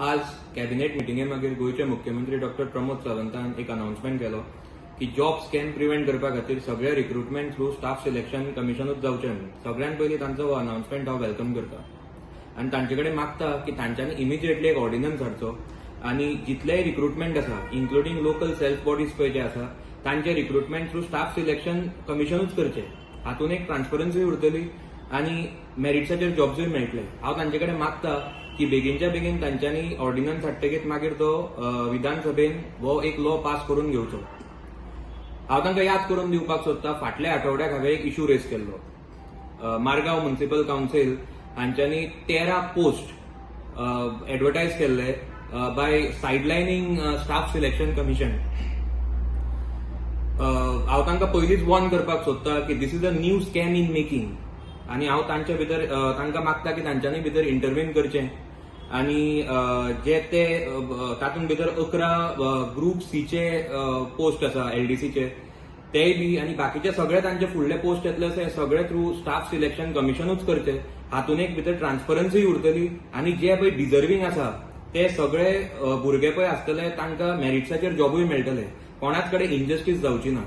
आज कॅबिनेट मिटिंगे मागीर गोयचे मुख्यमंत्री डॉक्टर प्रमोद सावंतान एक अनाउन्समेंट केलो की जॉब स्कॅम प्रिव्हेंट करपा खातीर सगळे रिक्रुटमेंट थ्रू स्टाफ सिलेक्शन कमिशनूच जावचें न्हू. सगळ्यात पयलीं तांचो हो अनाउन्समेंट हांव वेलकम करता आनी तांचे कडेन मागता की तांच्यांनी इमिजिएटली एक ऑर्डिनन्स हाडचो आनी जितलेय रिक्रुटमेंट आसा इन्क्लुडींग लोकल सेल्फ बॉडीज पळय जे आसा तांचे रिक्रुटमेंट थ्रू स्टाफ सिलेक्शन कमिशनूच करचें. हातूंत एक ट्रान्सपरन्सी उरतली आनी मेरिट्साचेर जॉब्सूय मेळटले. हांव तांचे कडेन मागता की बेगीनच्या बेगीन तांच्यांनी ऑर्डिनन्स हाडटकीर मागीर तो विधानसभेन हो एक लॉ पास करून घेवचो. हांव तांकां याद करून दिवपाक सोदता फाटल्या आठवड्याक हांवें एक इश्यू रेज केल्लो. मारगांव म्युनिसिपल काउन्सिल हांच्यांनी 13 पोस्ट एडवर्टायज केल्ले by sidelining staff selection commission. हांव तांकां पयलींच वॉर्न करपाक सोदता की this is a new scam in making आनी हांव तांचे भितर तांकां मागता की तांच्यांनी भितर इंटरव्हीन करचें आनी जे ते तातूंत भितर 11 ग्रुप सीचे पोस्ट आसा एलडीसीचे तेय बी आनी बाकीचे सगळे तांचे फुडले पोस्ट येतले ते सगळे थ्रू स्टाफ सिलेक्शन कमिशनूच करचे. हातूंत एक भितर ट्रान्सपरन्सी उरतली आनी जे पळय डिजर्विंग आसा ते सगळे भुरगे पळय आसतले तांकां मेरिट्साचेर जॉबूय मेळटले. कोणाच कडेन इनजस्टीस जावची ना.